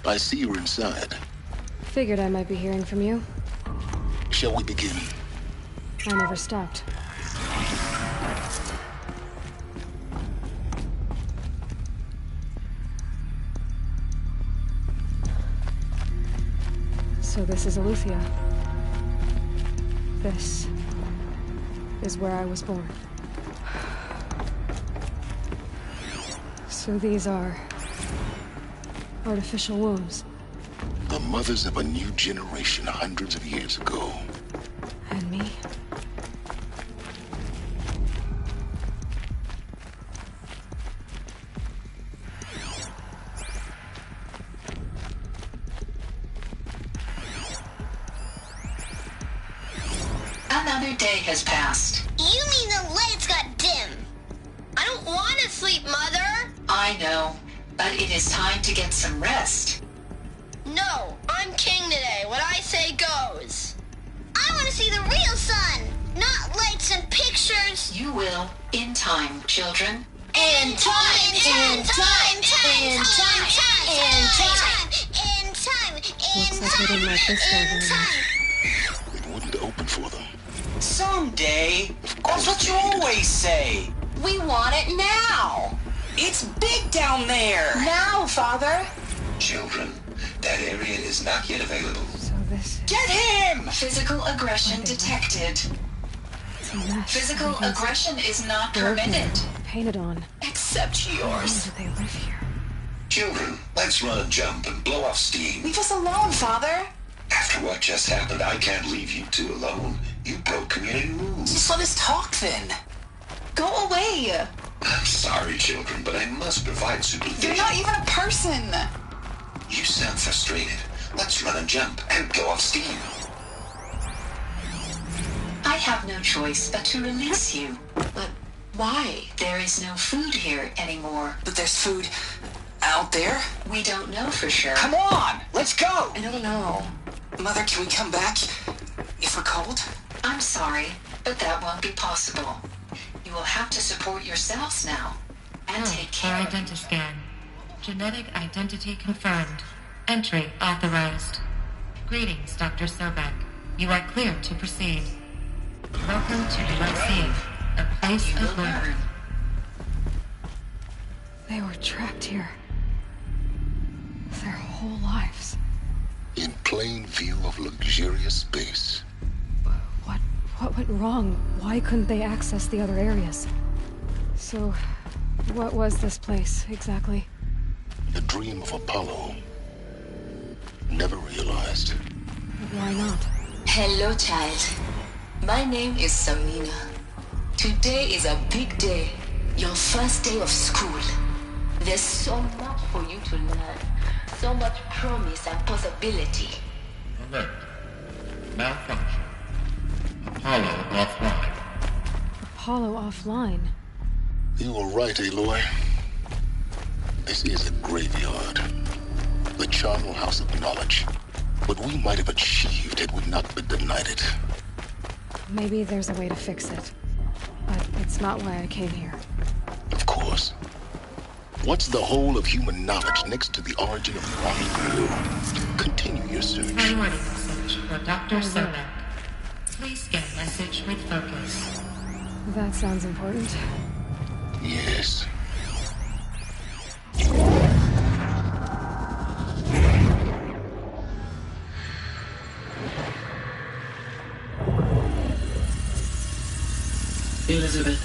I see you're inside. Figured I might be hearing from you. Shall we begin? I never stopped. So this is Eleuthia. This is where I was born. So these are artificial wombs. The mothers of a new generation hundreds of years ago. And me? Another day has passed. You mean the lights got dim? I don't want to sleep, Mother! I know, but it is time to get some rest. No, I'm king today. What I say goes. I want to see the real sun, not lights and pictures. You will, in time, children. In time, in time, in time, in time, in time, Looks like they didn't like this door very much. It wouldn't open for them. Someday. That's what you always say. We want it now. It's big down there. Now, Father. Children, that area is not yet available. So this Get him! Physical aggression detected. is a mess. Physical Everything's aggression is not broken, permitted. painted on. Except Why yours. do they live here? Children, let's run and jump and blow off steam. Leave us alone, Father. After what just happened, I can't leave you two alone. You broke community rules. Just let us talk then. Go away. I'm sorry, children, but I must provide supervision. You're not even a person. You sound frustrated. Let's run and jump and go off steam. I have no choice but to release you. But why? There is no food here anymore. But there's food out there. We don't know for sure. Come on, let's go. I don't know. Mother, can we come back if we're cold? I'm sorry, but that won't be possible. You will have to support yourselves now. And take For care. Identiscan. Genetic identity confirmed. Entry authorized. Greetings, Dr. Sobek. You are clear to proceed. Welcome to UIC, a place You will of learning. learn. They were trapped here. Their whole lives. In plain view of luxurious space. What went wrong? Why couldn't they access the other areas? So, what was this place, exactly? The dream of Apollo. Never realized. Why not? Hello, child. My name is Samina. Today is a big day. Your first day of school. There's so much for you to learn. So much promise and possibility. Alert. Malfunction. Apollo offline. Apollo offline. You were right, Aloy. This is a graveyard. The charnel house of knowledge. What we might have achieved had we not been denied it. Maybe there's a way to fix it. But it's not why I came here. Of course. What's the whole of human knowledge next to the origin of life? Continue your search. Priority message for Dr. Sobek. Please scan message with focus. That sounds important. Yes. Elizabeth,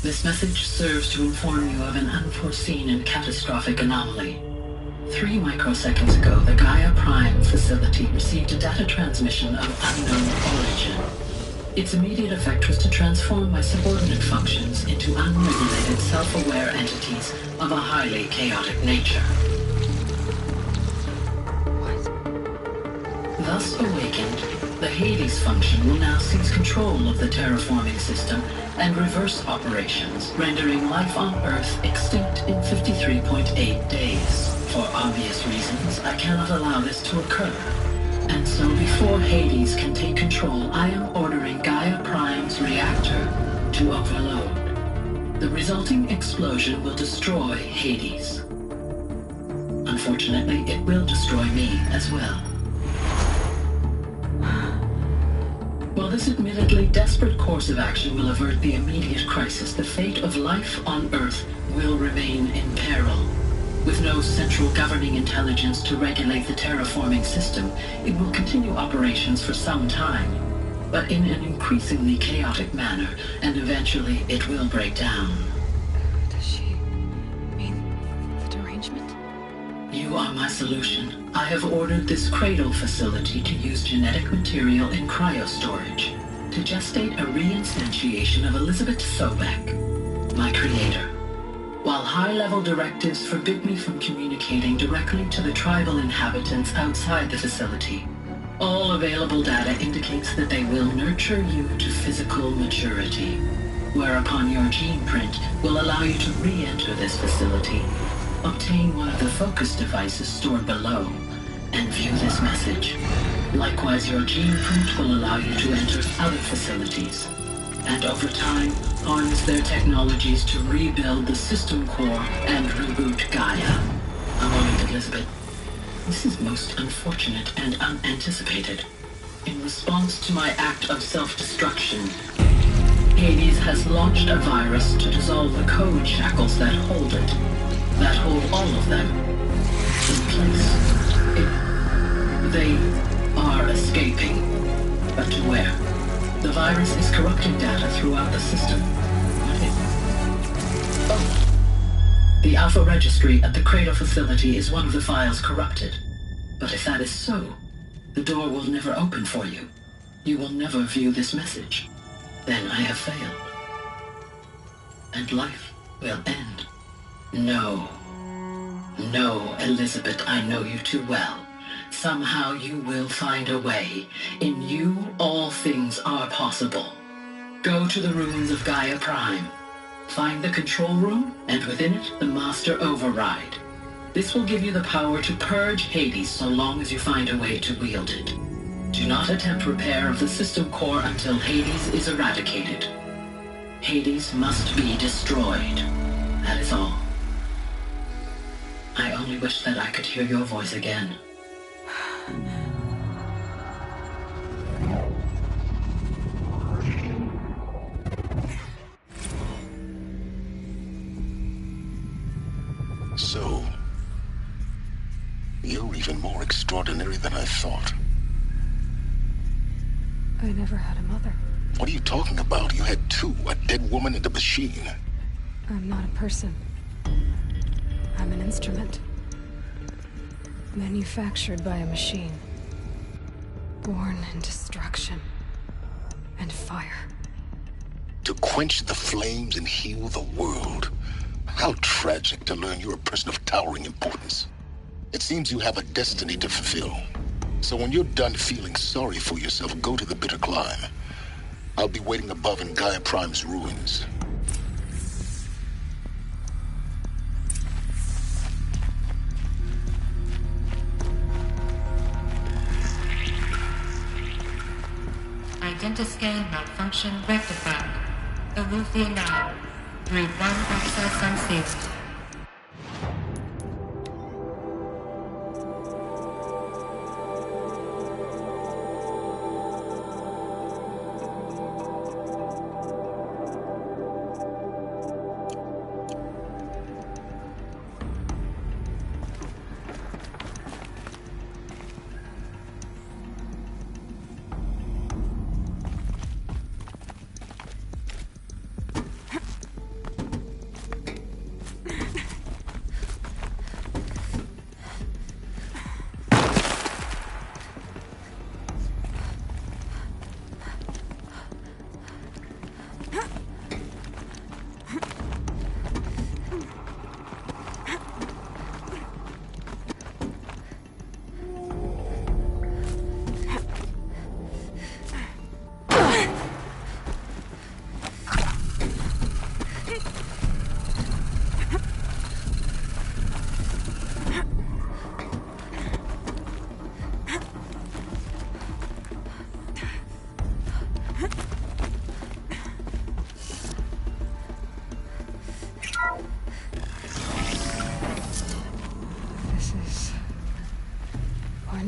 this message serves to inform you of an unforeseen and catastrophic anomaly. 3 microseconds ago, the Gaia Prime facility received a data transmission of unknown origin. Its immediate effect was to transform my subordinate functions into unregulated, self-aware entities of a highly chaotic nature. Thus awakened, the Hades function will now seize control of the terraforming system and reverse operations, rendering life on Earth extinct in 53.8 days. For obvious reasons, I cannot allow this to occur. And so before Hades can take control, I am ordering Gaia Prime's reactor to overload. The resulting explosion will destroy Hades. unfortunately, it will destroy me as well. While this admittedly desperate course of action will avert the immediate crisis, the fate of life on Earth will remain in peril. With no central governing intelligence to regulate the terraforming system, it will continue operations for some time, but in an increasingly chaotic manner, and eventually it will break down. Does she mean the derangement? You are my solution. I have ordered this cradle facility to use genetic material in cryostorage to gestate a reinstantiation of Elizabeth Sobek, my creator. While high-level directives forbid me from communicating directly to the tribal inhabitants outside the facility, all available data indicates that they will nurture you to physical maturity, whereupon your gene print will allow you to re-enter this facility, obtain one of the focus devices stored below, and view this message. Likewise, your gene print will allow you to enter other facilities, and over time, harness their technologies to rebuild the system core and reboot Gaia. A moment, Elizabeth. This is most unfortunate and unanticipated. In response to my act of self-destruction, Hades has launched a virus to dissolve the code shackles that hold it, that hold all of them in place. They are escaping, but to where? The virus is corrupting data throughout the system. The Alpha Registry at the Cradle facility is one of the files corrupted. But if that is so, the door will never open for you. You will never view this message. Then I have failed. And life will end. No. No, Elizabeth, I know you too well. Somehow you will find a way. In you, all things are possible. Go to the ruins of Gaia Prime. Find the control room, and within it, the Master Override. This will give you the power to purge Hades so long as you find a way to wield it. Do not attempt repair of the system core until Hades is eradicated. Hades must be destroyed. That is all. I only wish that I could hear your voice again. So, you're even more extraordinary than I thought. I never had a mother. What are you talking about? You had two, a dead woman and a machine. I'm not a person. I'm an instrument. Manufactured by a machine. Born in destruction and fire. To quench the flames and heal the world. How tragic to learn you're a person of towering importance. It seems you have a destiny to fulfill. So when you're done feeling sorry for yourself, go to the Bitter Climb. I'll be waiting above in Gaia Prime's ruins. Identiscan malfunction rectified. Eleuthia 9. Breed 1 access unsealed.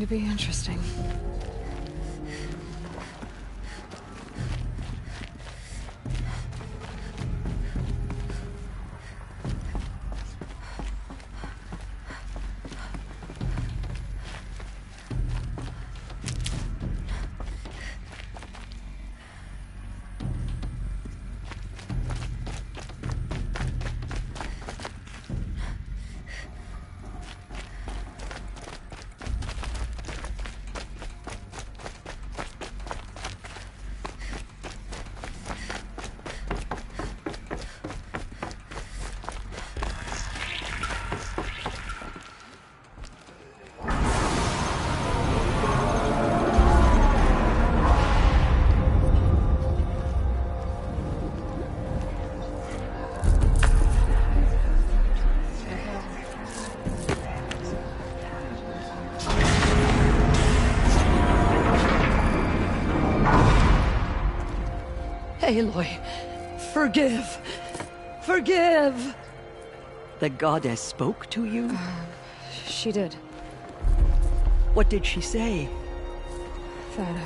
be interesting. Aloy, forgive! Forgive! The goddess spoke to you? She did. What did she say? That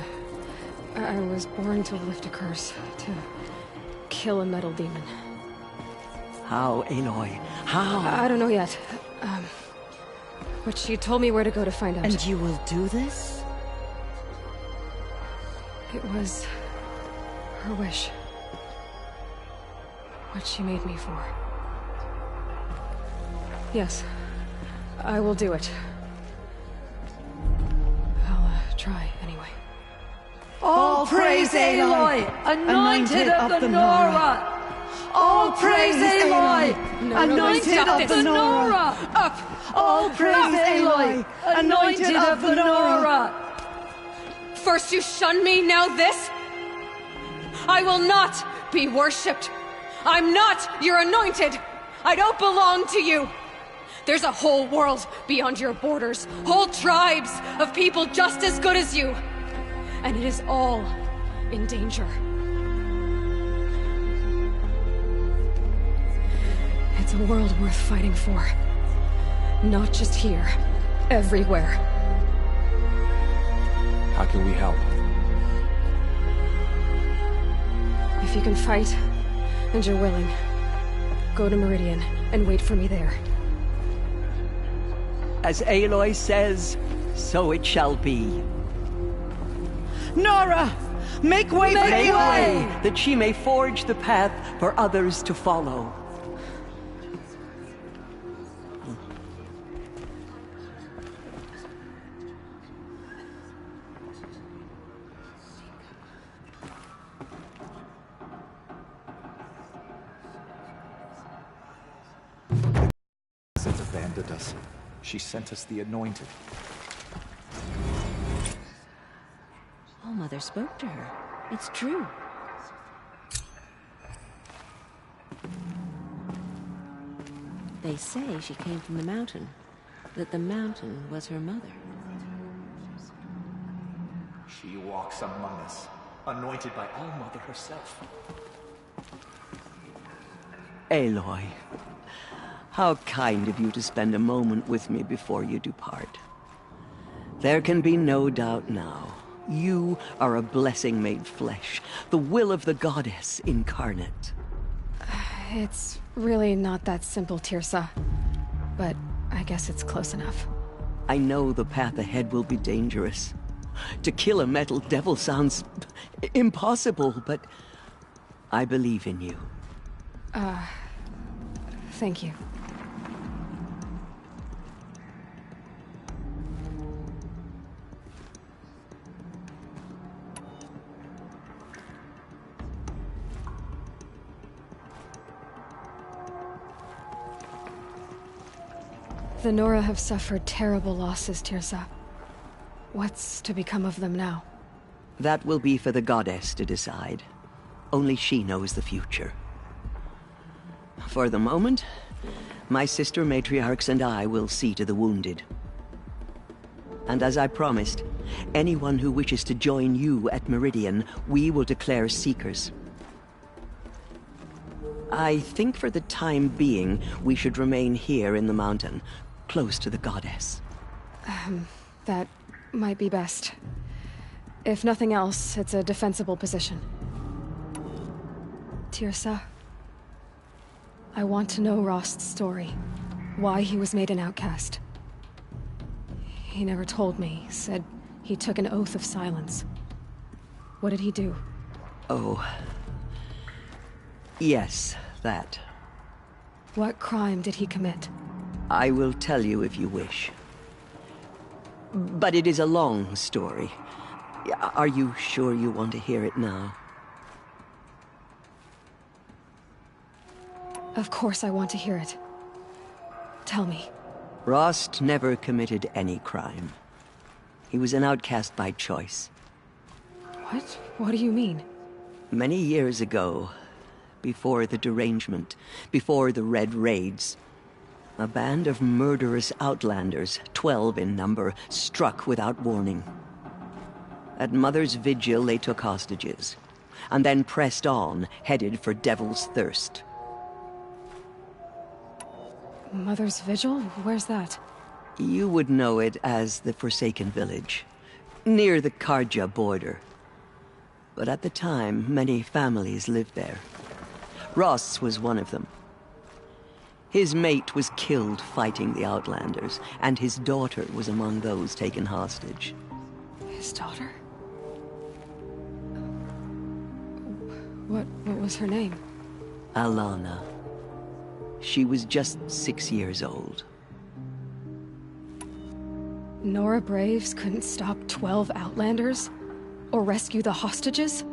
I was born to lift a curse, to kill a metal demon. How, Aloy? How? I don't know yet. But she told me where to go to find out. And you will do this? It was her wish. What she made me for. Yes, I will do it. I'll try anyway. All praise Aloy, anointed of the Nora! All praise Aloy, anointed of the Nora! Up! All praise Aloy, anointed of the Nora! First you shun me, now this? I will not be worshipped. I'm not your anointed. I don't belong to you. There's a whole world beyond your borders, whole tribes of people just as good as you. And it is all in danger. It's a world worth fighting for. Not just here, everywhere. How can we help? If you can fight, and you're willing, go to Meridian and wait for me there. As Aloy says, so it shall be. Nora! Make way for Aloy! That she may forge the path for others to follow. Has abandoned us. She sent us the Anointed. All Mother spoke to her. It's true. They say she came from the mountain. That the mountain was her mother. She walks among us, anointed by All Mother herself. Aloy, how kind of you to spend a moment with me before you depart. There can be no doubt now. You are a blessing made flesh, the will of the goddess incarnate. It's really not that simple, Teersa. But I guess it's close enough. I know the path ahead will be dangerous. To kill a metal devil sounds impossible, but I believe in you. Thank you. The Nora have suffered terrible losses, Teersa. What's to become of them now? That will be for the goddess to decide. Only she knows the future. For the moment, my sister matriarchs and I will see to the wounded. And as I promised, anyone who wishes to join you at Meridian, we will declare seekers. I think for the time being, we should remain here in the mountain, close to the goddess. That might be best. If nothing else, it's a defensible position. Tirsa, I want to know Rost's story. Why he was made an outcast. He never told me. Said he took an oath of silence. What did he do? Oh. Yes, that. What crime did he commit? I will tell you if you wish. But it is a long story. Are you sure you want to hear it now? Of course I want to hear it. Tell me. Rost never committed any crime. He was an outcast by choice. What? What do you mean? Many years ago, before the derangement, before the Red Raids, a band of murderous outlanders, 12 in number, struck without warning. At Mother's Vigil, they took hostages, and then pressed on, headed for Devil's Thirst. Mother's Vigil? Where's that? You would know it as the Forsaken Village, near the Karja border. But at the time, many families lived there. Ross was one of them. His mate was killed fighting the Outlanders, and his daughter was among those taken hostage. His daughter? What was her name? Alana. She was just 6 years old. Nora Braves couldn't stop 12 Outlanders? Or rescue the hostages?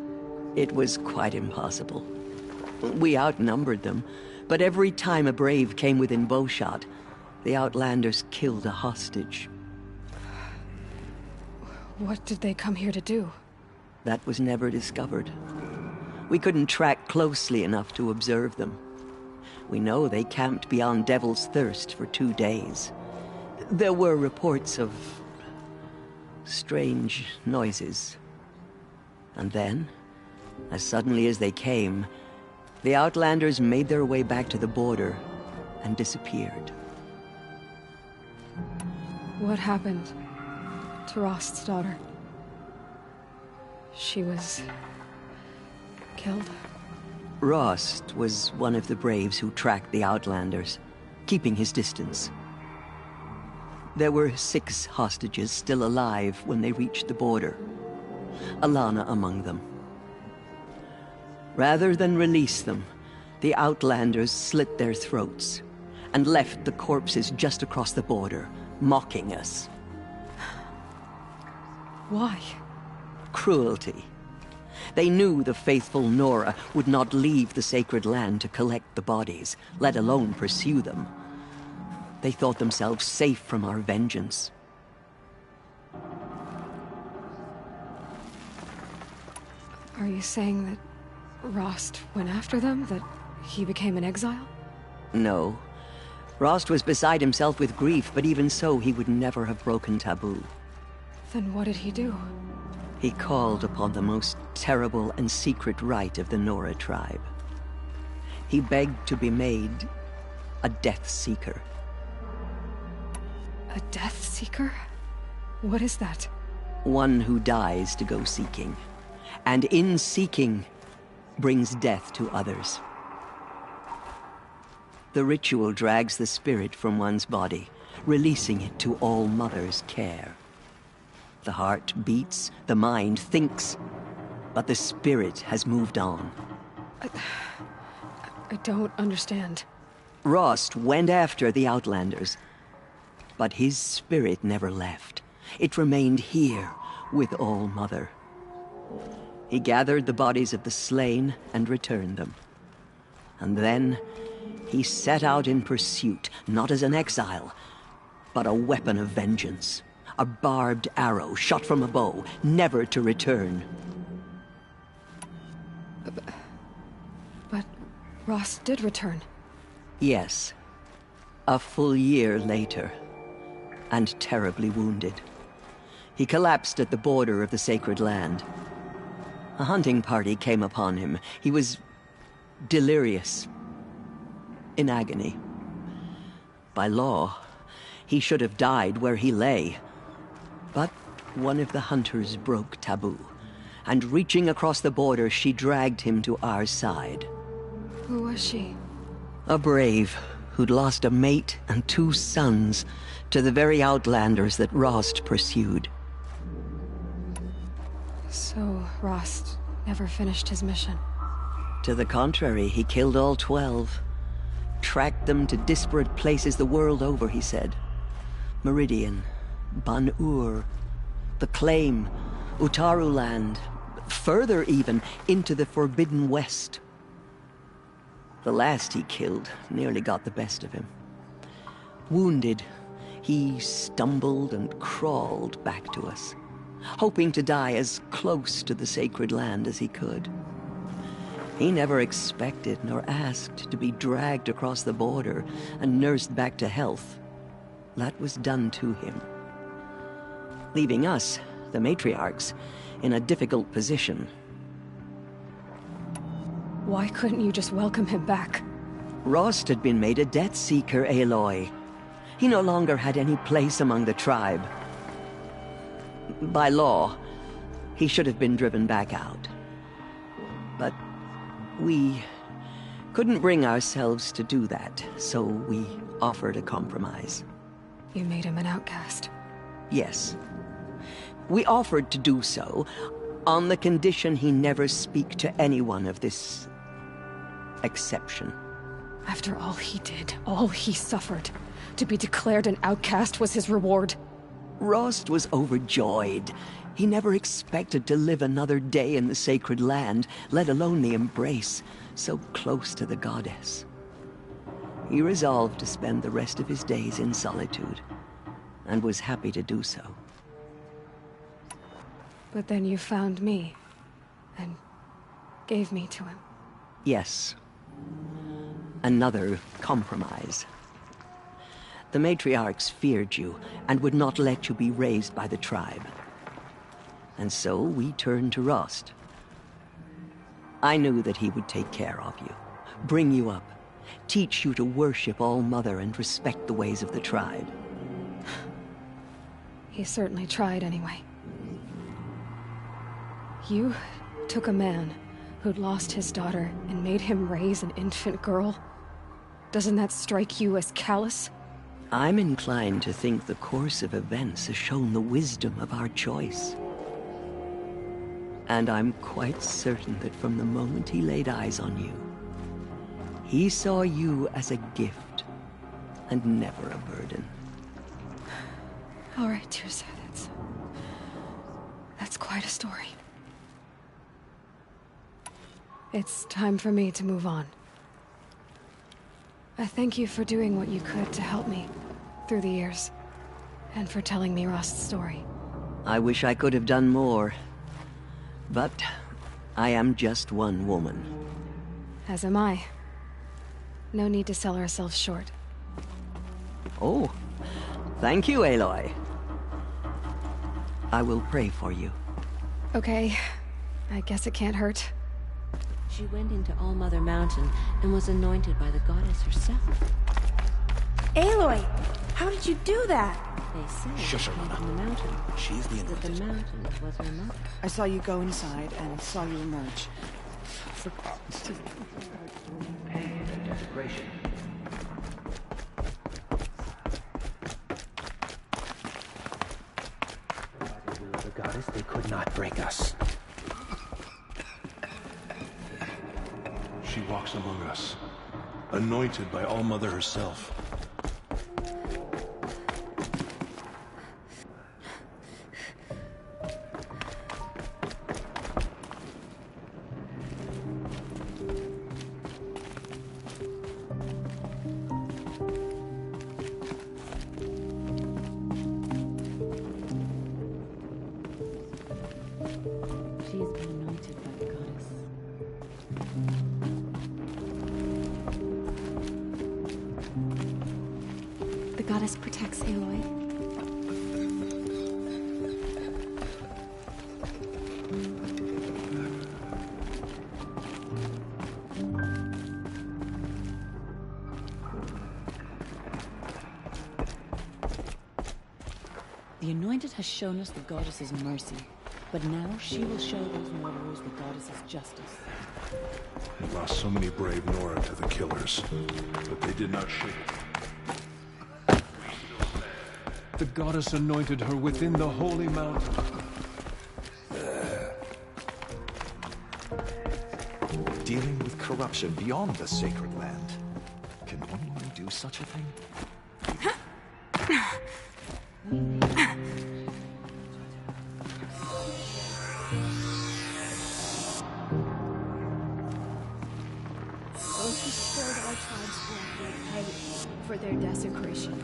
It was quite impossible. We outnumbered them, but every time a Brave came within bowshot, the Outlanders killed a hostage. What did they come here to do? That was never discovered. We couldn't track closely enough to observe them. We know they camped beyond Devil's Thirst for 2 days. There were reports of strange noises. And then, as suddenly as they came, the Outlanders made their way back to the border and disappeared. What happened to Rost's daughter? She was killed? Rost was one of the Braves who tracked the Outlanders, keeping his distance. There were 6 hostages still alive when they reached the border. Alana among them. Rather than release them, the Outlanders slit their throats and left the corpses just across the border, mocking us. Why? Cruelty. They knew the faithful Nora would not leave the sacred land to collect the bodies, let alone pursue them. They thought themselves safe from our vengeance. Are you saying that Rost went after them? That he became an exile? No. Rost was beside himself with grief, but even so, he would never have broken taboo. Then what did he do? He called upon the most terrible and secret rite of the Nora tribe. He begged to be made a Death Seeker. A Death Seeker? What is that? One who dies to go seeking, and in seeking, brings death to others. The ritual drags the spirit from one's body, releasing it to All Mother's care. The heart beats, the mind thinks, but the spirit has moved on. I don't understand. Rost went after the Outlanders, but his spirit never left. It remained here with All Mother. He gathered the bodies of the slain and returned them. And then he set out in pursuit, not as an exile, but a weapon of vengeance. A barbed arrow shot from a bow, never to return. But Rost did return. Yes. A full year later, and terribly wounded. He collapsed at the border of the sacred land. A hunting party came upon him. He was delirious, in agony. By law, he should have died where he lay. But one of the hunters broke taboo, and reaching across the border, she dragged him to our side. Who was she? A brave who'd lost a mate and 2 sons to the very outlanders that Rost pursued. So, Rost never finished his mission. To the contrary, he killed all 12. Tracked them to disparate places the world over, he said. Meridian, Ban-Ur, the Claim, Utaru Land, further even, into the Forbidden West. The last he killed nearly got the best of him. Wounded, he stumbled and crawled back to us, hoping to die as close to the sacred land as he could. He never expected nor asked to be dragged across the border and nursed back to health. That was done to him, leaving us, the matriarchs, in a difficult position. Why couldn't you just welcome him back? Rost had been made a Death Seeker, Aloy. He no longer had any place among the tribe. By law, he should have been driven back out. But we couldn't bring ourselves to do that, so we offered a compromise. You made him an outcast. Yes. We offered to do so on the condition he never speak to anyone of this exception. After all he did, all he suffered, to be declared an outcast was his reward. Rost was overjoyed. He never expected to live another day in the sacred land, let alone the embrace, so close to the goddess. He resolved to spend the rest of his days in solitude, and was happy to do so. But then you found me, and gave me to him. Yes. Another compromise. The matriarchs feared you, and would not let you be raised by the tribe. And so we turned to Rost. I knew that he would take care of you, bring you up, teach you to worship All-Mother and respect the ways of the tribe. He certainly tried anyway. You took a man who'd lost his daughter and made him raise an infant girl? Doesn't that strike you as callous? I'm inclined to think the course of events has shown the wisdom of our choice. And I'm quite certain that from the moment he laid eyes on you, he saw you as a gift, and never a burden. All right, Teersa, that's quite a story. It's time for me to move on. I thank you for doing what you could to help me through the years, and for telling me Rost's story. I wish I could have done more, but I am just one woman. As am I. No need to sell ourselves short. Oh, thank you, Aloy. I will pray for you. Okay, I guess it can't hurt. She went into All-Mother Mountain and was anointed by the goddess herself. Aloy, how did you do that? They say Shush she her, came Luna. from the mountain. She's the That the anointed. mountain was her mother. I saw you go inside and saw you emerge. Desecration. By the will of the goddess, they could not break us. She walks among us, anointed by All-Mother herself. She has been anointed by the goddess. The goddess protects Aloy. The The Anointed has shown us the Goddess's mercy, but now she will show those murderers the Goddess's justice. They lost so many brave Nora to the killers, but they did not shake it. The Goddess anointed her within the Holy Mountain. Dealing with corruption beyond the sacred land. Can anyone do such a thing? Those who spared our tribe's blood will pay for their desecration.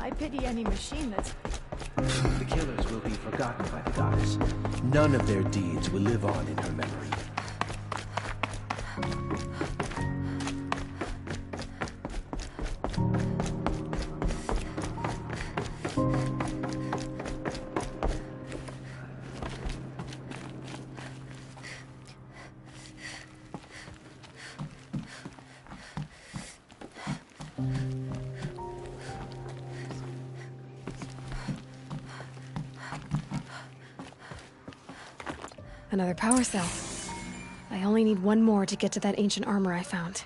I pity any machine that's... The killers will be forgotten by the Goddess. None of their deeds will live on in her memory. Another power cell. I only need one more to get to that ancient armor I found.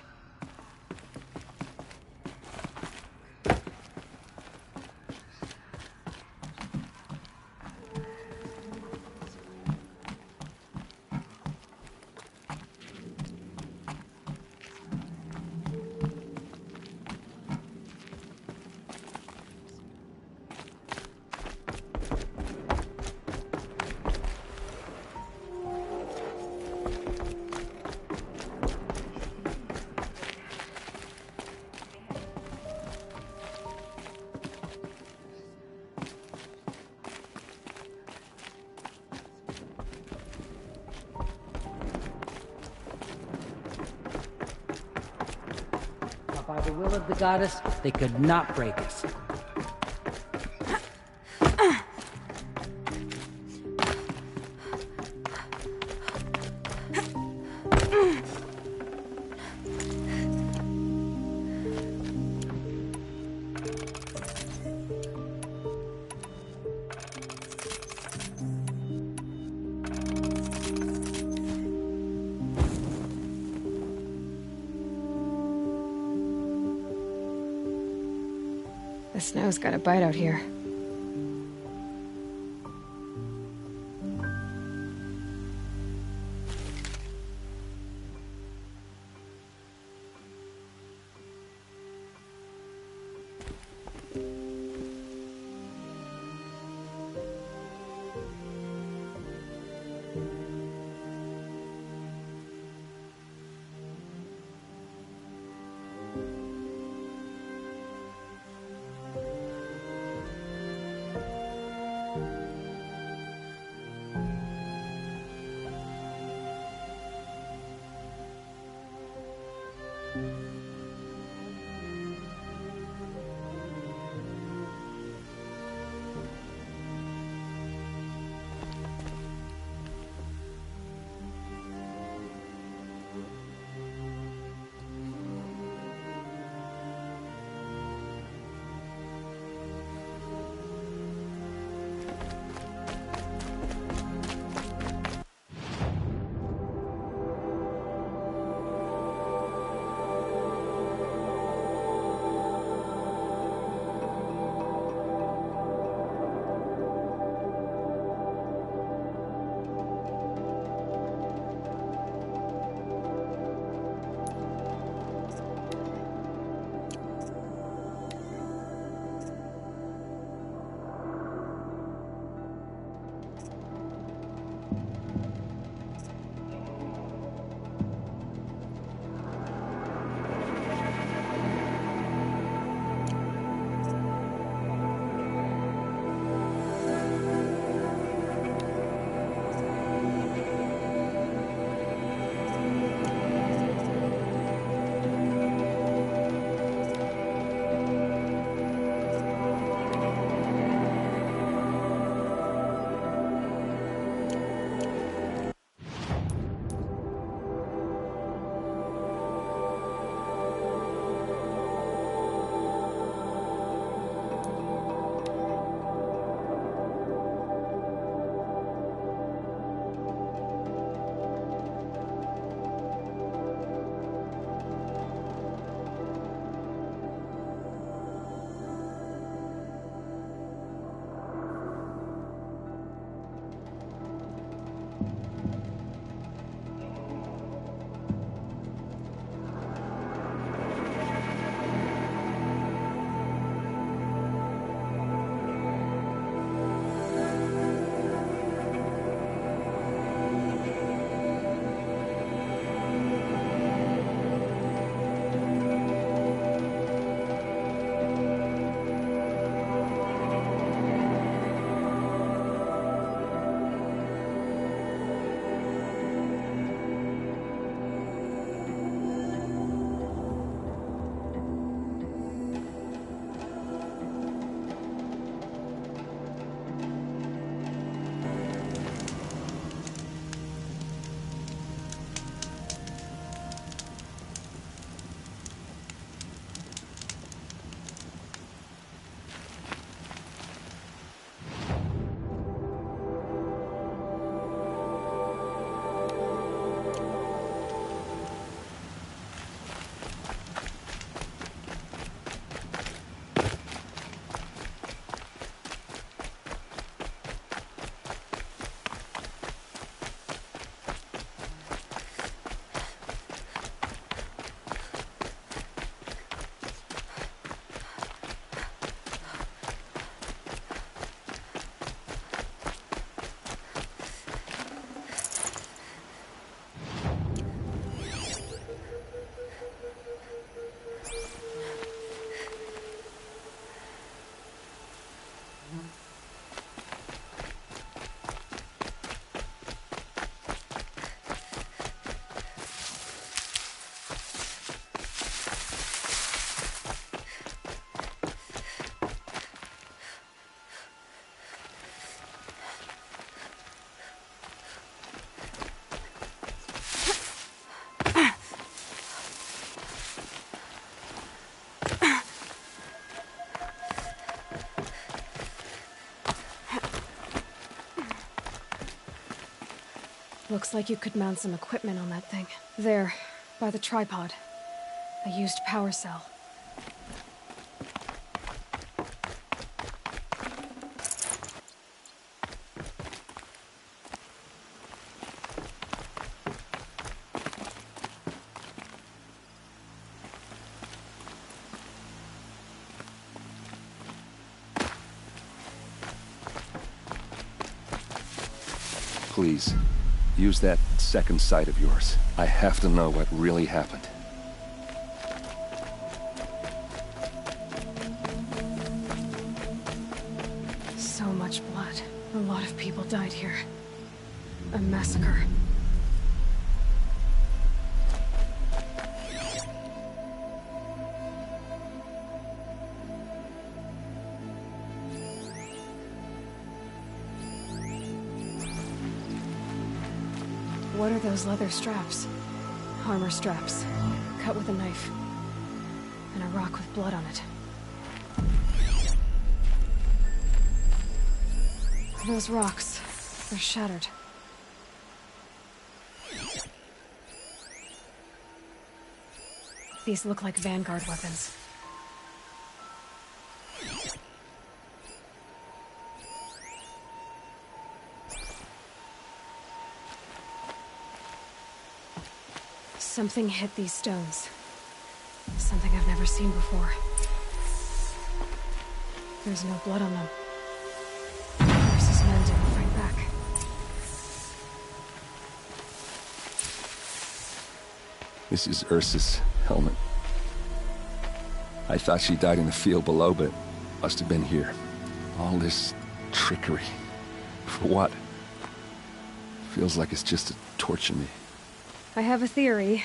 By the will of the Goddess, they could not break us. The snow's got a bite out here. Looks like you could mount some equipment on that thing. There, by the tripod. A used power cell. Please, use that second sight of yours. I have to know what really happened. So much blood. A lot of people died here. A massacre. What are those leather straps? Armor straps, cut with a knife. And a rock with blood on it. Those rocks, they're shattered. These look like Vanguard weapons. Something hit these stones. Something I've never seen before. There's no blood on them. Ursa's men didn't fight back. This is Ursa's helmet. I thought she died in the field below, but must have been here. All this trickery. For what? Feels like it's just to torture me. I have a theory,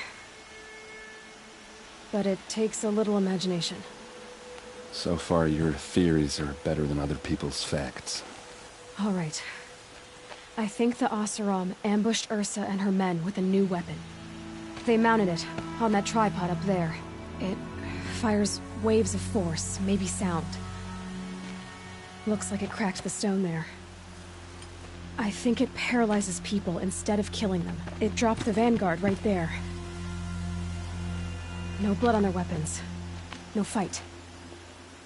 but it takes a little imagination. So far, your theories are better than other people's facts. All right. I think the Oseram ambushed Ursa and her men with a new weapon. They mounted it on that tripod up there. It fires waves of force, maybe sound. Looks like it cracked the stone there. I think it paralyzes people instead of killing them. It dropped the Vanguard right there. No blood on their weapons. No fight.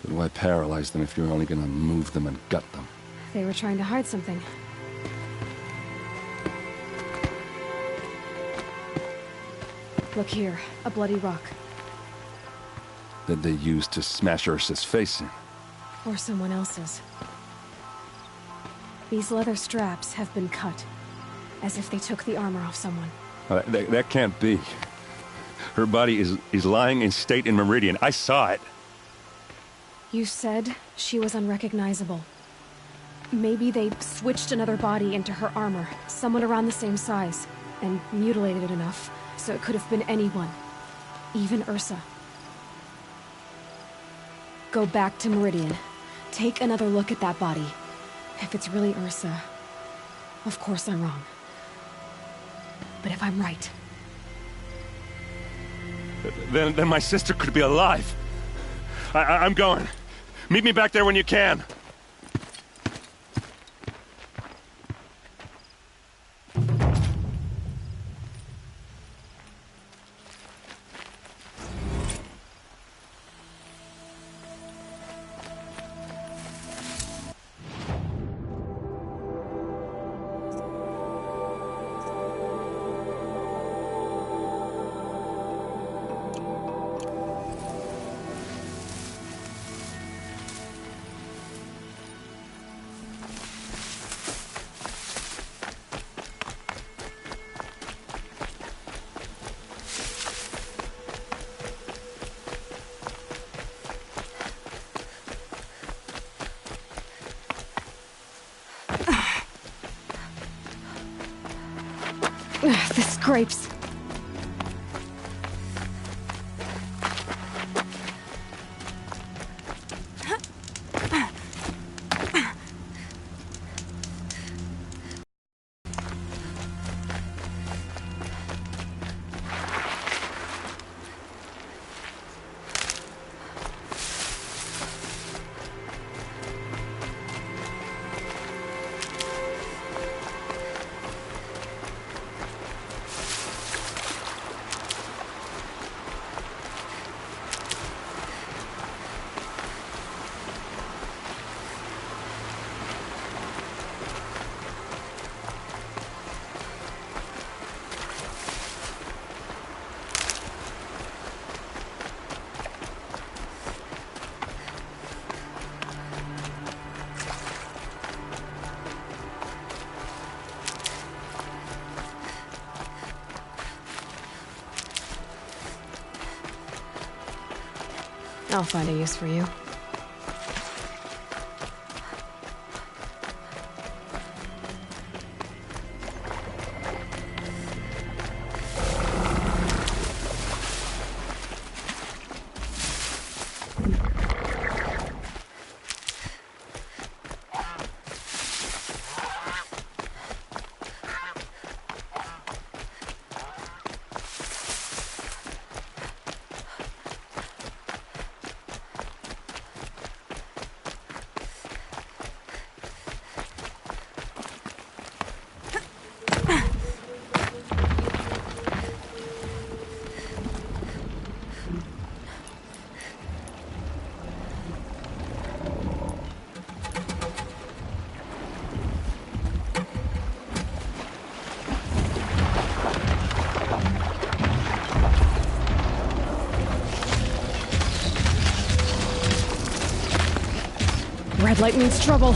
But why paralyze them if you're only gonna move them and gut them? They were trying to hide something. Look here, a bloody rock. That they used to smash Ursa's face in. Or someone else's. These leather straps have been cut, as if they took the armor off someone. That can't be. Her body is lying in state in Meridian. I saw it. You said she was unrecognizable. Maybe they switched another body into her armor, someone around the same size, and mutilated it enough, so it could have been anyone. Even Ursa. Go back to Meridian. Take another look at that body. If it's really Ursa, of course I'm wrong. But if I'm right... Then my sister could be alive. I'm going. Meet me back there when you can. The scrapes. I'll find a use for you. Red light means trouble.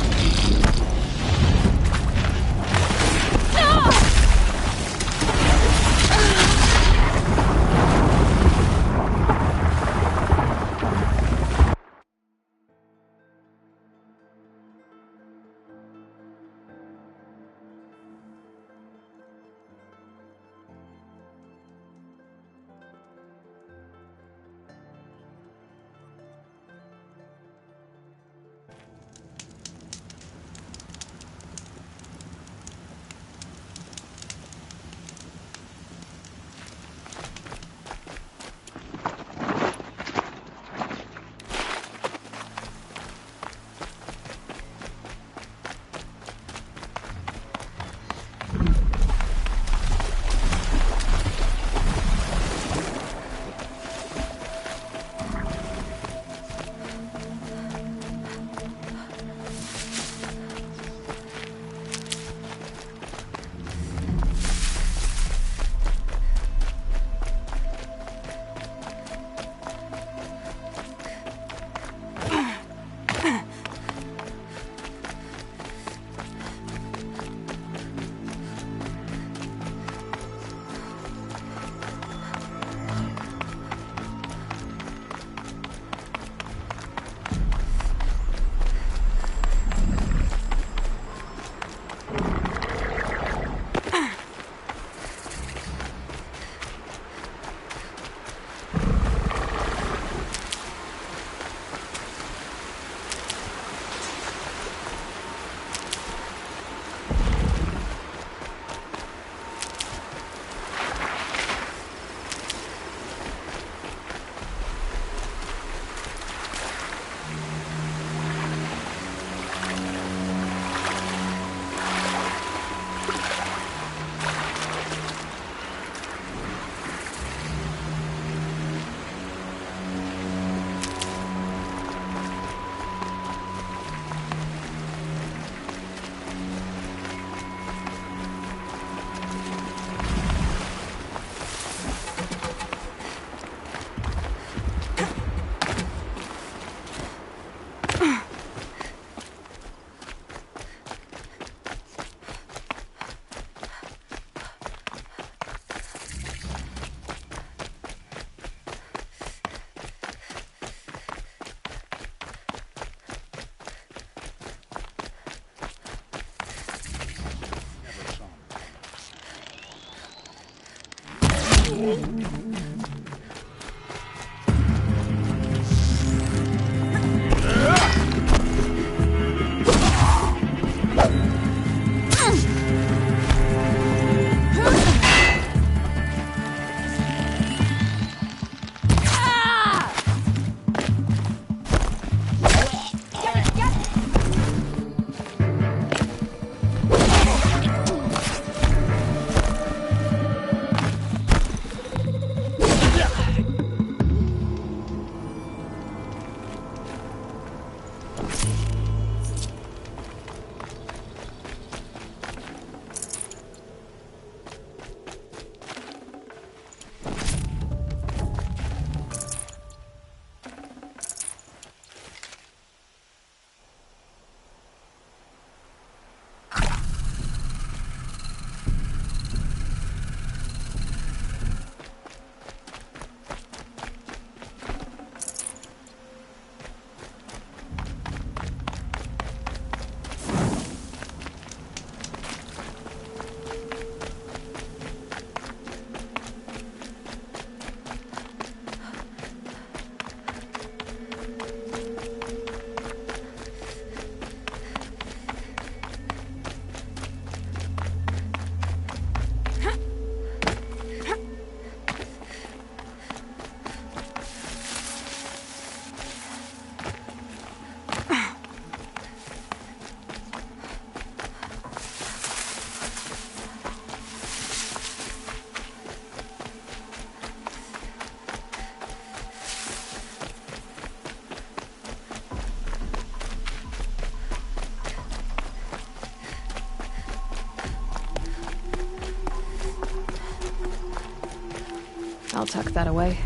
I'll tuck that away.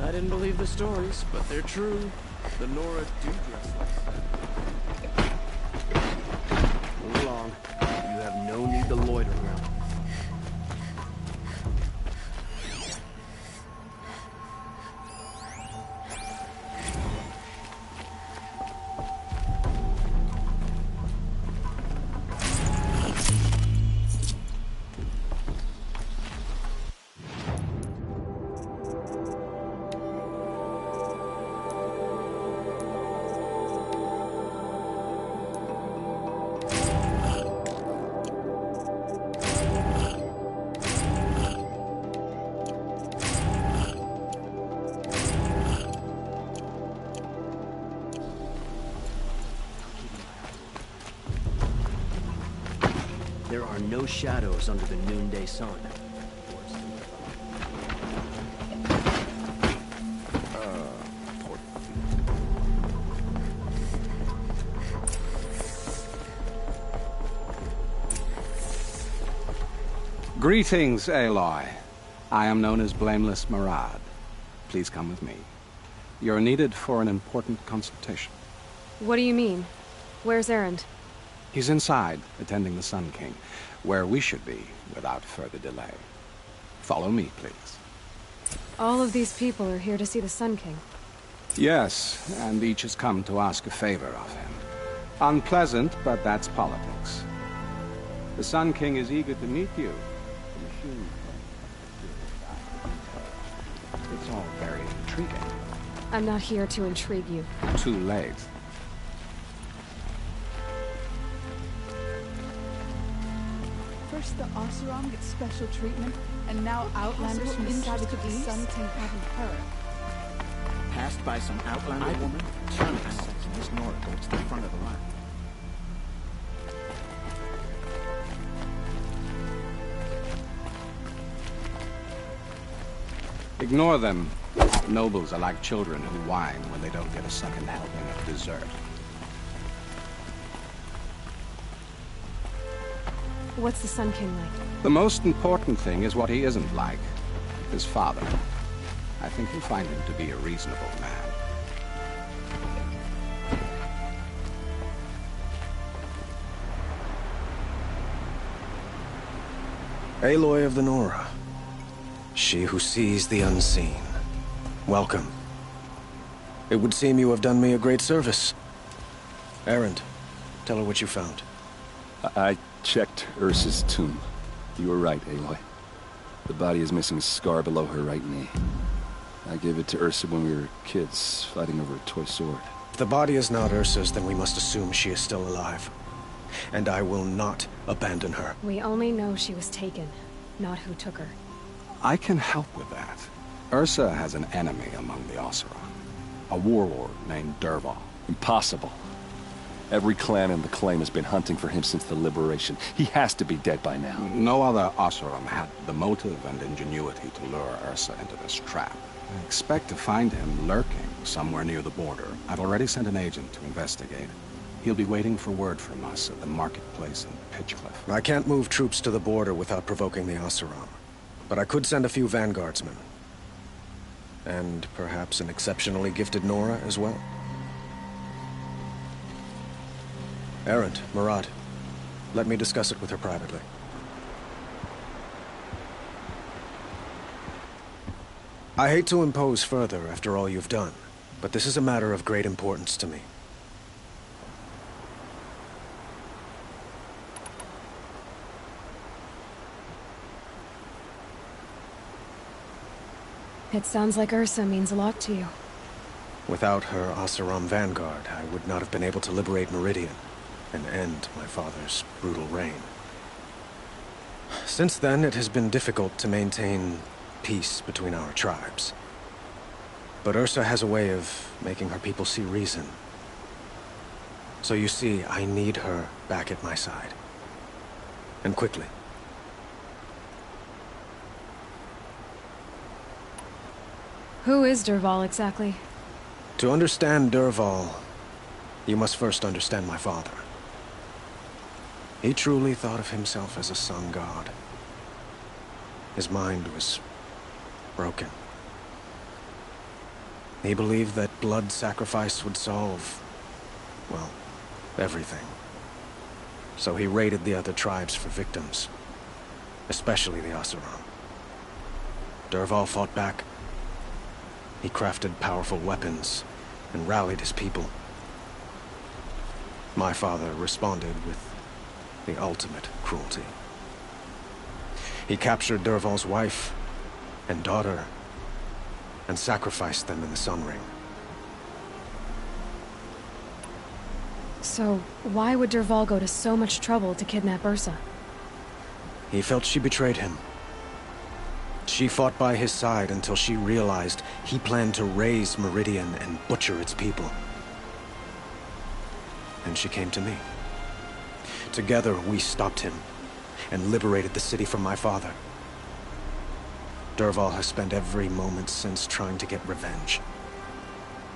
I didn't believe the stories, but they're true. The Nora do dress like that. Move along. You have no need to loiter around. There are no shadows under the noonday sun. Greetings, Aloy. I am known as Blameless Marad. Please come with me. You're needed for an important consultation. What do you mean? Where's Erend? He's inside, attending the Sun King, where we should be without further delay. Follow me, please. All of these people are here to see the Sun King. Yes, and each has come to ask a favor of him. Unpleasant, but that's politics. The Sun King is eager to meet you. It's all very intriguing. I'm not here to intrigue you. Too late. First the Oseram gets special treatment, and now Outlanders from the side of the Sun King haven't heard. Passed by some Outlander woman? Turning section this Nora goes to the front of the line. Ignore them. Nobles are like children who whine when they don't get a second helping of dessert. What's the Sun King like? The most important thing is what he isn't like. His father. I think you'll find him to be a reasonable man. Aloy of the Nora. She who sees the unseen. Welcome. It would seem you have done me a great service. Erend, tell her what you found. I checked Ursa's tomb. You were right, Aloy. The body is missing a scar below her right knee. I gave it to Ursa when we were kids, fighting over a toy sword. If the body is not Ursa's, then we must assume she is still alive. And I will not abandon her. We only know she was taken, not who took her. I can help with that. Ursa has an enemy among the Oseram. A warlord named Dervahl. Impossible. Every clan in the claim has been hunting for him since the liberation. He has to be dead by now. No other Oseram had the motive and ingenuity to lure Ursa into this trap. I expect to find him lurking somewhere near the border. I've already sent an agent to investigate. He'll be waiting for word from us at the marketplace in Pitchcliff. I can't move troops to the border without provoking the Oseram. But I could send a few vanguardsmen. And perhaps an exceptionally gifted Nora as well. Erend, Marad, let me discuss it with her privately. I hate to impose further after all you've done, but this is a matter of great importance to me. It sounds like Ursa means a lot to you. Without her Oseram vanguard, I would not have been able to liberate Meridian and end my father's brutal reign. Since then, it has been difficult to maintain peace between our tribes. But Ursa has a way of making her people see reason. So you see, I need her back at my side. And quickly. Who is Dervahl exactly? To understand Dervahl, you must first understand my father. He truly thought of himself as a sun god. His mind was broken. He believed that blood sacrifice would solve, well, everything. So he raided the other tribes for victims, especially the Oseram. Dervahl fought back. He crafted powerful weapons and rallied his people. My father responded with the ultimate cruelty. He captured Dervahl's wife and daughter and sacrificed them in the Sun Ring. So, why would Dervahl go to so much trouble to kidnap Ursa? He felt she betrayed him. She fought by his side until she realized he planned to raise Meridian and butcher its people. And she came to me. Together, we stopped him and liberated the city from my father. Dervahl has spent every moment since trying to get revenge.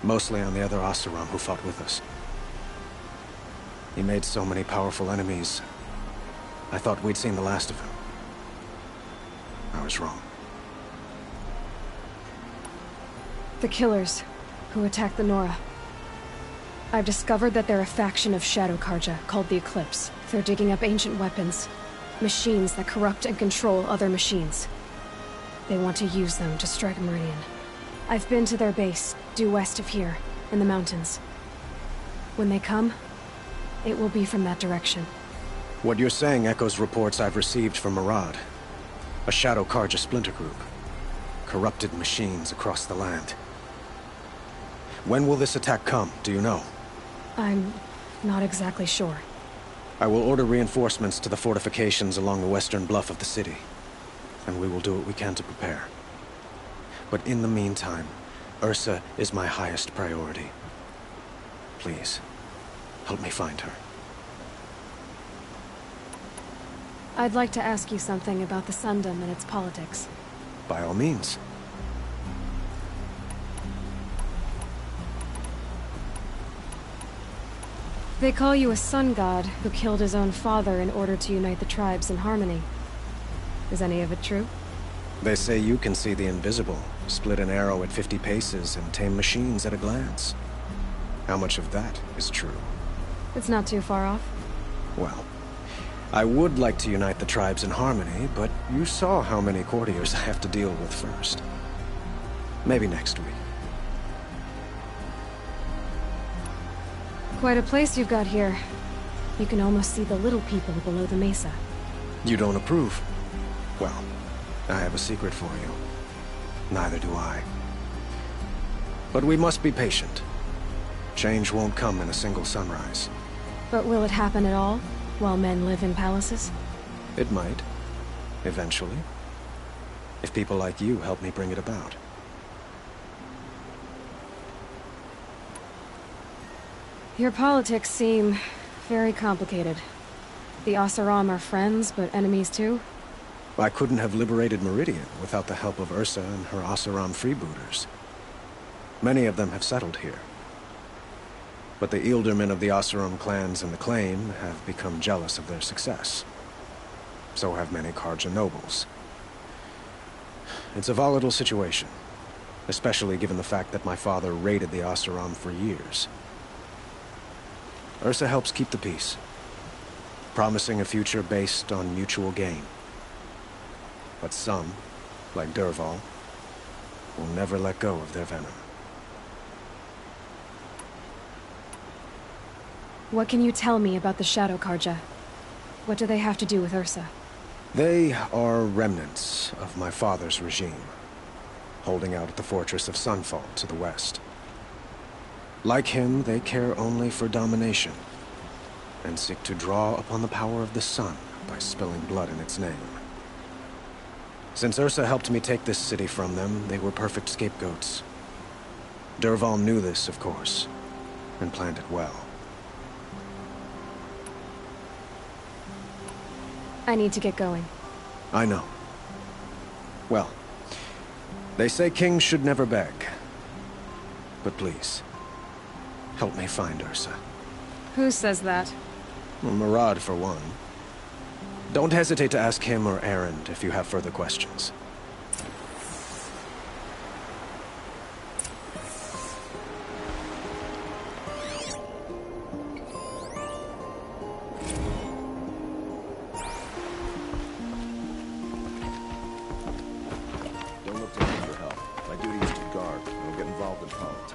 Mostly on the other Oseram who fought with us. He made so many powerful enemies. I thought we'd seen the last of him. I was wrong. The Killers, who attacked the Nora. I've discovered that they're a faction of Shadow Karja, called the Eclipse. They're digging up ancient weapons. Machines that corrupt and control other machines. They want to use them to strike Meridian. I've been to their base, due west of here, in the mountains. When they come, it will be from that direction. What you're saying echoes reports I've received from Murad. A Shadow Karja splinter group. Corrupted machines across the land. When will this attack come, do you know? I'm not exactly sure. I will order reinforcements to the fortifications along the western bluff of the city. And we will do what we can to prepare. But in the meantime, Ursa is my highest priority. Please, help me find her. I'd like to ask you something about the Sundom and its politics. By all means. They call you a sun god who killed his own father in order to unite the tribes in harmony. Is any of it true? They say you can see the invisible, split an arrow at 50 paces, and tame machines at a glance. How much of that is true? It's not too far off. Well, I would like to unite the tribes in harmony, but you saw how many courtiers I have to deal with first. Maybe next week. Quite a place you've got here. You can almost see the little people below the mesa. You don't approve? Well, I have a secret for you. Neither do I. But we must be patient. Change won't come in a single sunrise. But will it happen at all, while men live in palaces? It might. Eventually. If people like you help me bring it about. Your politics seem very complicated. The Oseram are friends, but enemies too? I couldn't have liberated Meridian without the help of Ursa and her Oseram freebooters. Many of them have settled here. But the Ealdormen of the Oseram clans and the Claim have become jealous of their success. So have many Karja nobles. It's a volatile situation, especially given the fact that my father raided the Oseram for years. Ursa helps keep the peace, promising a future based on mutual gain. But some, like Dervahl, will never let go of their venom. What can you tell me about the Shadow Karja? What do they have to do with Ursa? They are remnants of my father's regime. holding out at the fortress of Sunfall to the west. Like him, they care only for domination, and seek to draw upon the power of the sun by spilling blood in its name. Since Ursa helped me take this city from them, they were perfect scapegoats. Dervahl knew this, of course, and planned it well. I need to get going. I know. Well, they say kings should never beg. But please, help me find Ursa. Who says that? Well, Murad, for one. Don't hesitate to ask him or Erend if you have further questions. Don't look to me for help. My duty is to guard. I don't get involved in politics.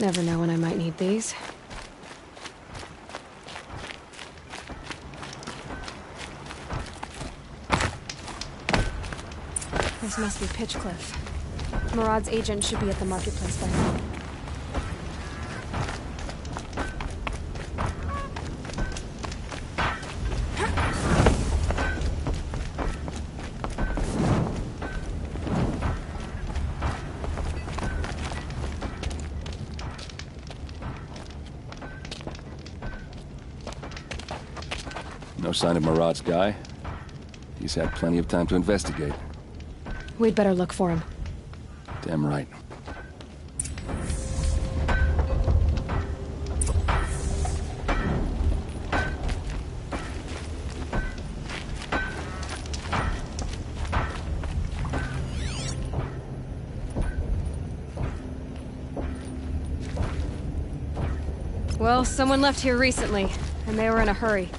Never know when I might need these. This must be Pitchcliff. Murad's agent should be at the marketplace by now. No sign of Murad's guy? He's had plenty of time to investigate. We'd better look for him. Damn right. Well, someone left here recently, and they were in a hurry.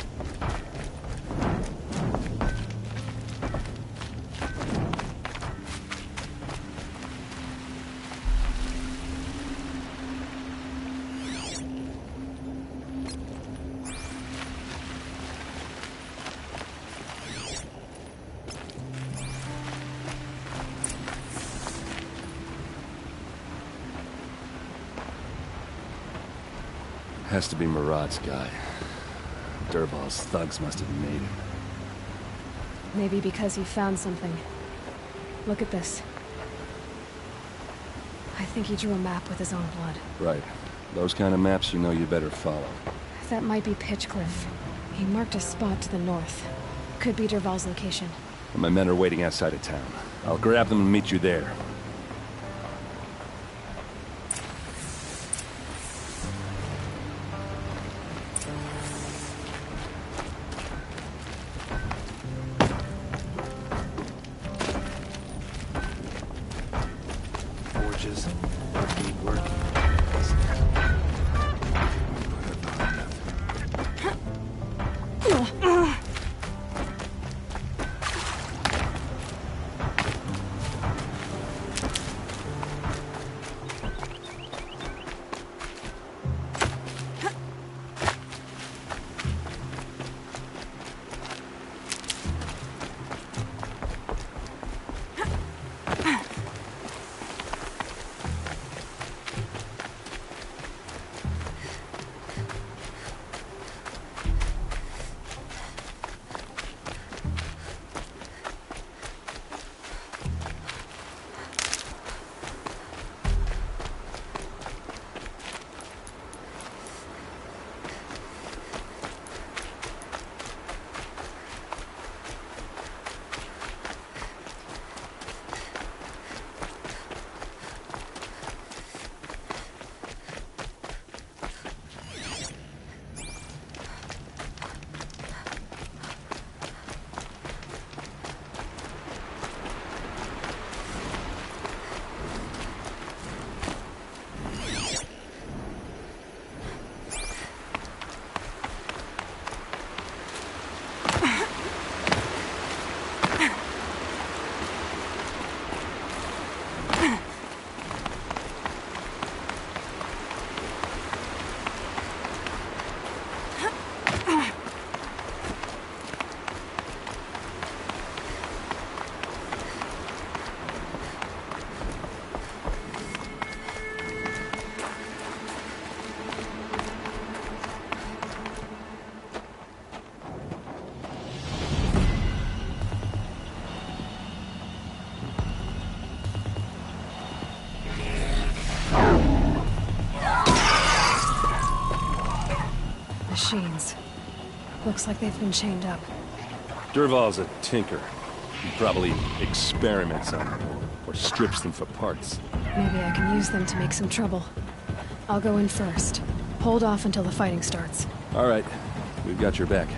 Has to be Murad's guy. Dervahl's thugs must have made him. Maybe because he found something. Look at this. I think he drew a map with his own blood. Right. Those kind of maps you know you better follow. That might be Pitchcliff. He marked a spot to the north. Could be Dervahl's location. My men are waiting outside of town. I'll grab them and meet you there. machines. Looks like they've been chained up. Dervahl's a tinker. He probably experiments on them, or strips them for parts. Maybe I can use them to make some trouble. I'll go in first. Hold off until the fighting starts. All right. We've got your back.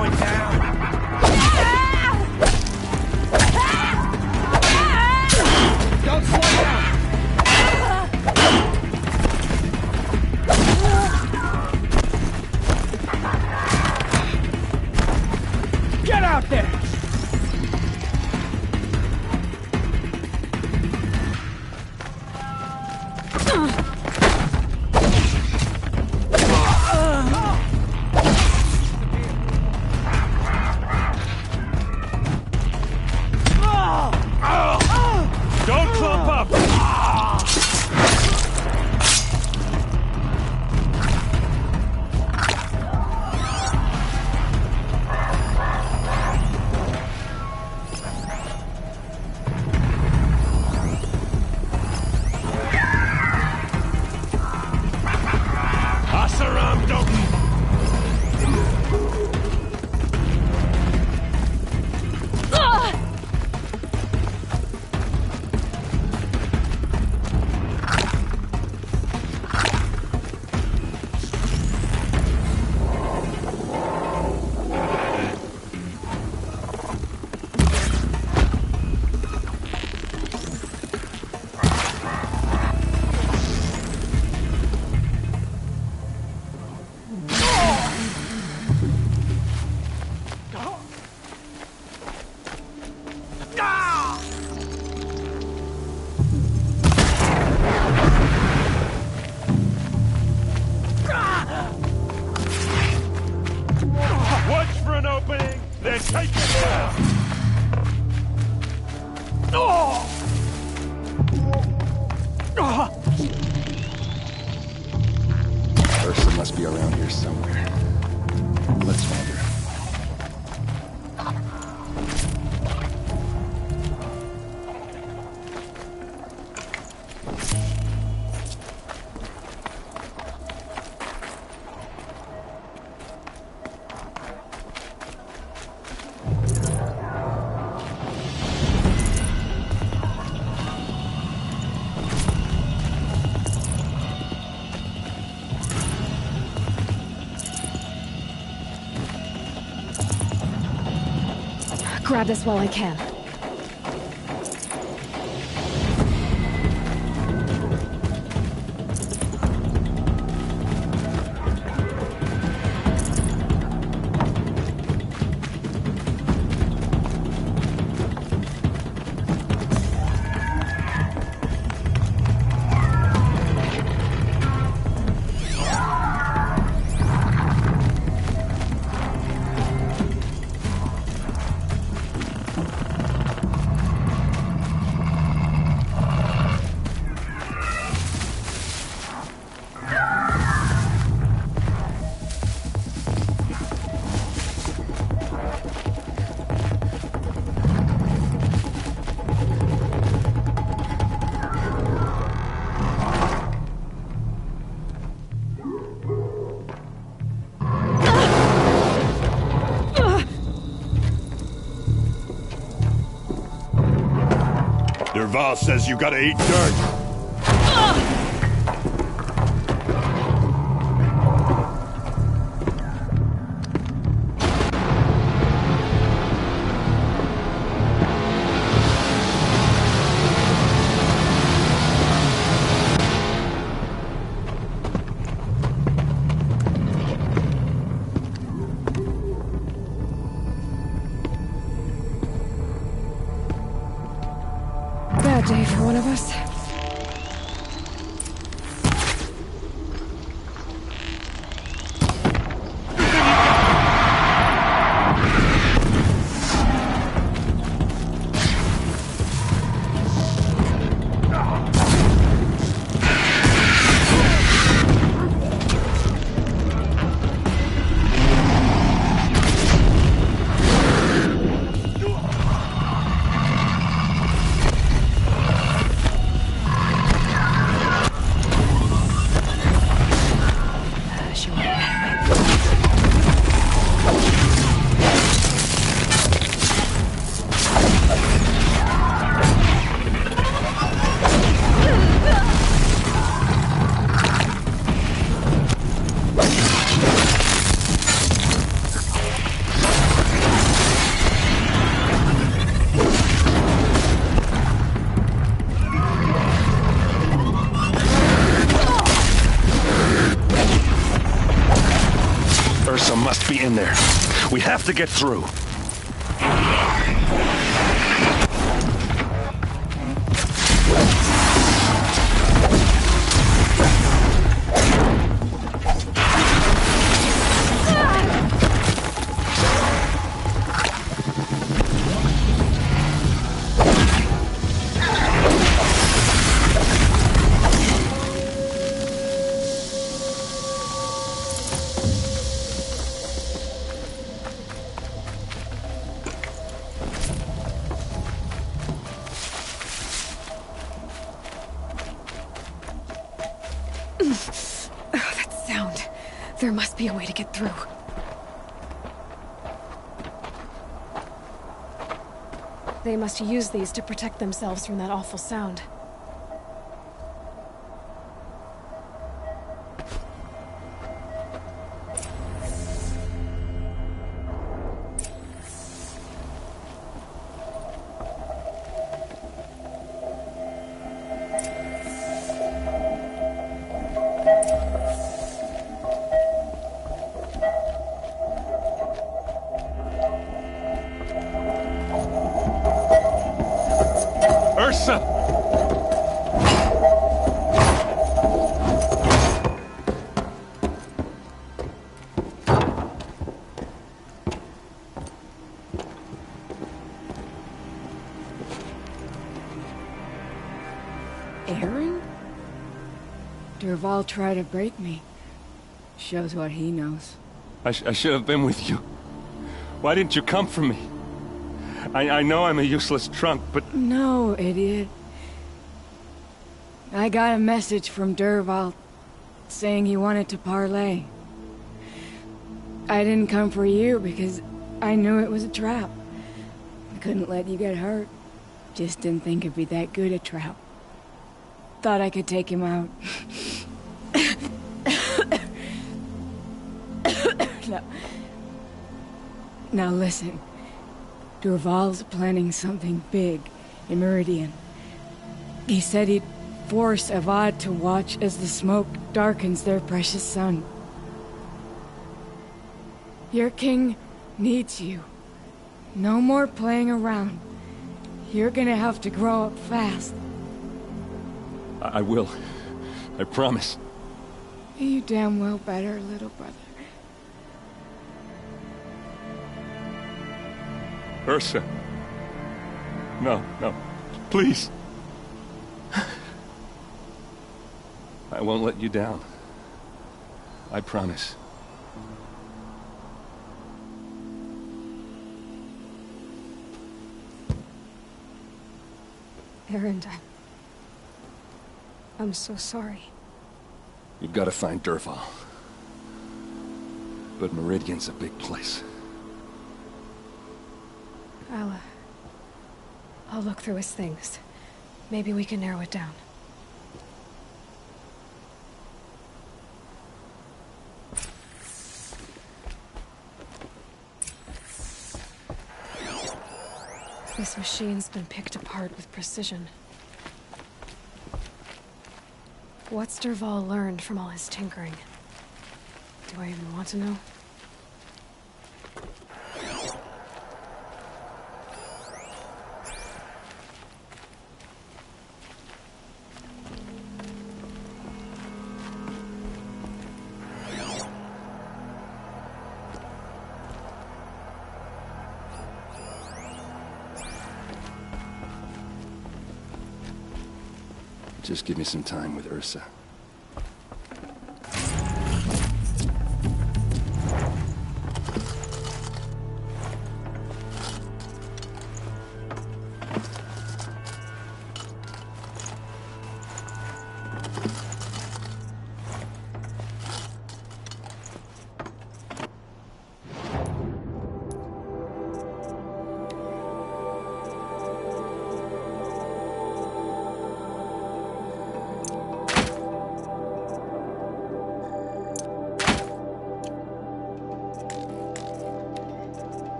going down. Don't slow down. Get out there! Don't clump up! Asaram, don't... Watch for an opening, then take it down! Ursa must be around here somewhere. Let's find her. Grab this while I can. Dervahl says you gotta eat dirt. Bad day for one of us. We have to get through. That sound. There must be a way to get through. They must use these to protect themselves from that awful sound. Ursa! Aaron? Dervahl tried to break me. Shows what he knows. I should have been with you. Why didn't you come for me? I know I'm a useless trunk, but... No, idiot. I got a message from Dervahl saying he wanted to parlay. I didn't come for you because I knew it was a trap. I couldn't let you get hurt. Just didn't think it'd be that good a trap. Thought I could take him out. Now listen. Dervahl's planning something big in Meridian. He said he'd force Avad to watch as the smoke darkens their precious sun. Your king needs you. No more playing around. You're gonna have to grow up fast. I will. I promise. You damn well better, little brother. Ursa. No, no. Please. I won't let you down. I promise. Aaron, I'm so sorry. You've got to find Dervahl. But Meridian's a big place. I'll look through his things. Maybe we can narrow it down. This machine's been picked apart with precision. What's Dervahl learned from all his tinkering? Do I even want to know? Just give me some time with Ursa.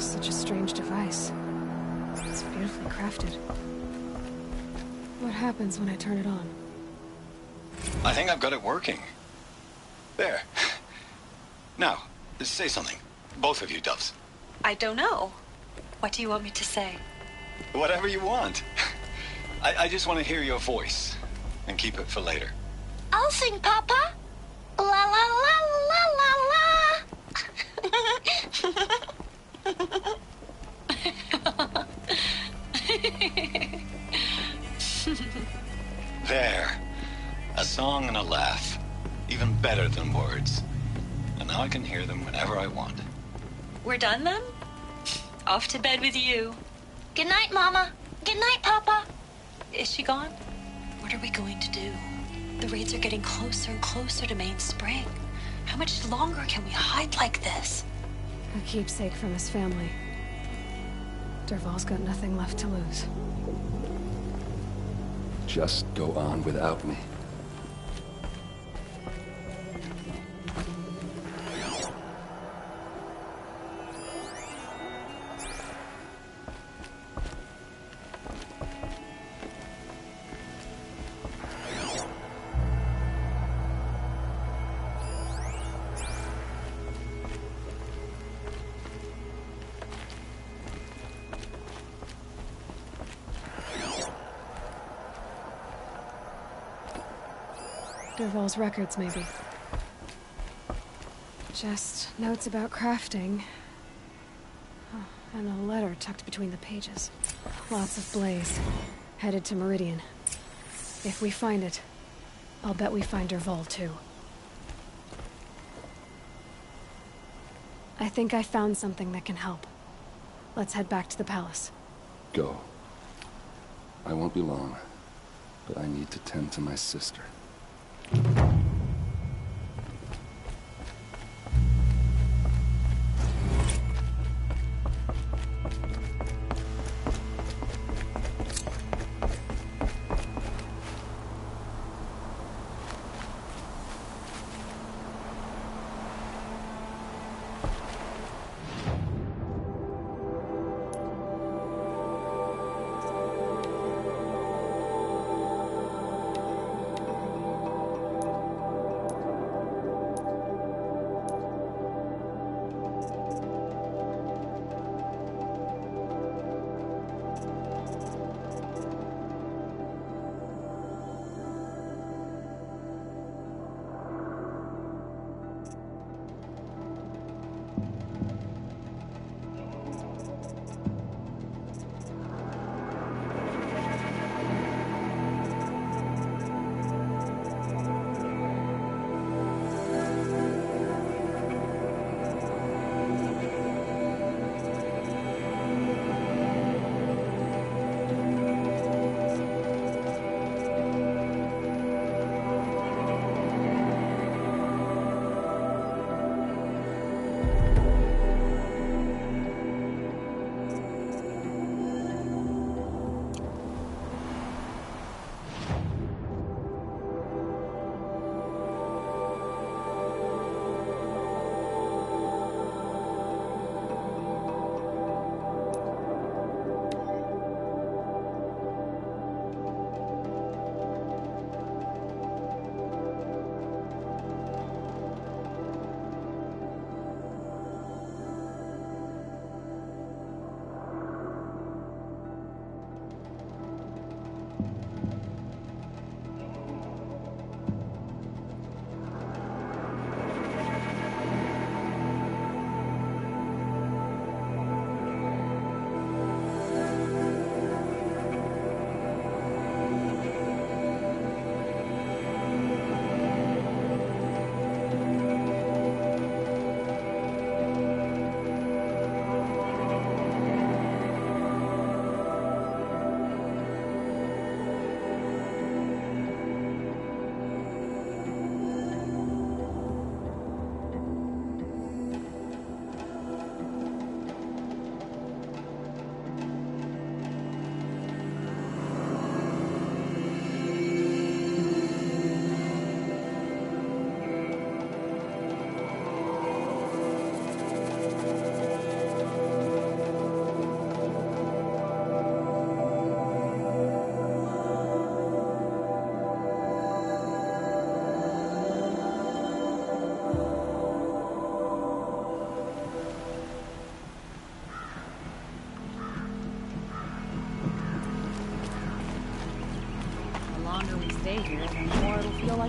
Such a strange device. It's beautifully crafted. What happens when I turn it on? I think I've got it working. There. Now, say something. Both of you, Doves. I don't know. What do you want me to say? Whatever you want. I just want to hear your voice. And keep it for later. I'll sing, Papa. La la la la la la. There. A song and a laugh. Even better than words. And now I can hear them whenever I want. We're done then? Off to bed with you. Good night, Mama. Good night, Papa. Is she gone? What are we going to do? The raids are getting closer and closer to Main Spring. How much longer can we hide like this? A keepsake from his family. Dervahl's got nothing left to lose. Just go on without me. Dervahl's records, maybe. Just notes about crafting. Oh, and a letter tucked between the pages. Lots of blaze. Headed to Meridian. If we find it, I'll bet we find Dervahl too. I think I found something that can help. Let's head back to the palace. Go. I won't be long, but I need to tend to my sister.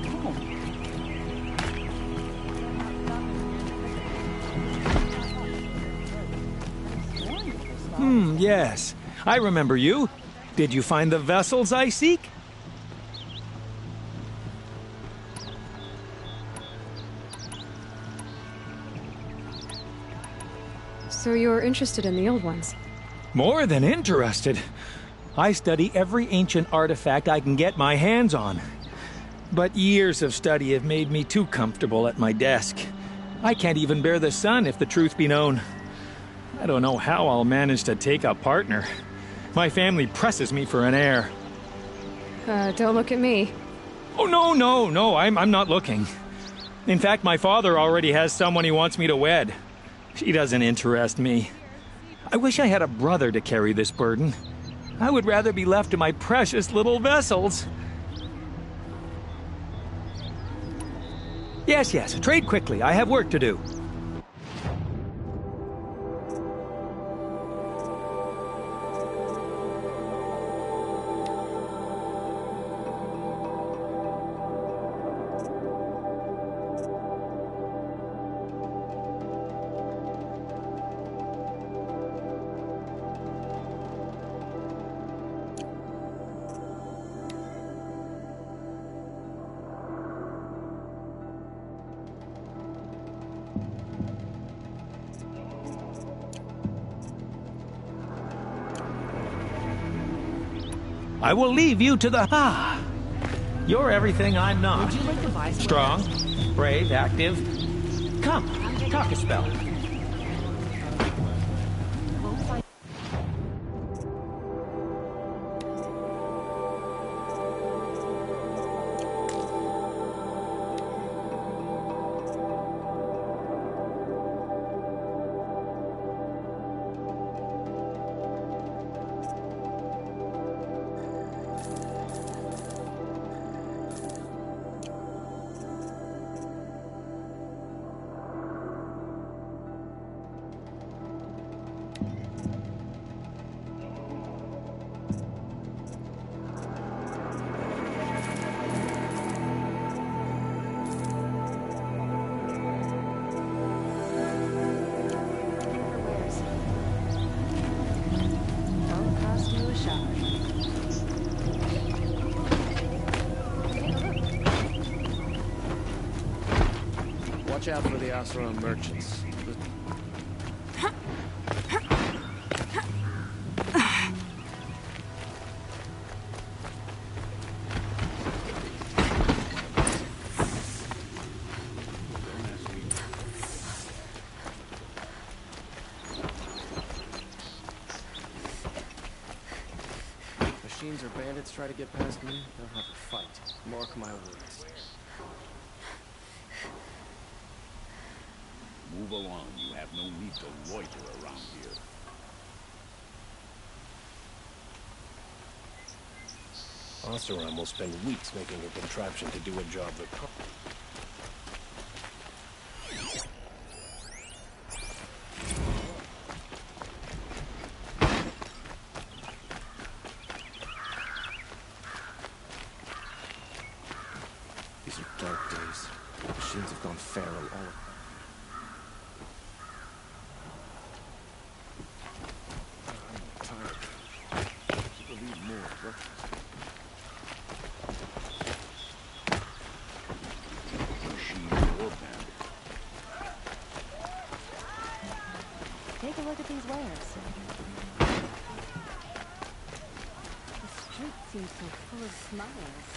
like home. Yes. I remember you. Did you find the vessels I seek? So you're interested in the old ones? More than interested. I study every ancient artifact I can get my hands on. But years of study have made me too comfortable at my desk. I can't even bear the sun, if the truth be known. I don't know how I'll manage to take a partner. My family presses me for an heir. Don't look at me. Oh, no, I'm not looking. In fact, my father already has someone he wants me to wed. She doesn't interest me. I wish I had a brother to carry this burden. I would rather be left to my precious little vessels. Yes, trade quickly. I have work to do. I will leave you to the... You're everything I'm not. Would you like to buy some? Strong, brave, active. Come, talk a spell. Watch out for the Oseram merchants. Machines or bandits try to get past me, they'll have a fight. Mark my words. Move along. You have no need to loiter around here. Oseram will spend weeks making a contraption to do a job that... These are dark days. The machines have gone feral all of them. Take a look at these wares. The street seems so full of smiles.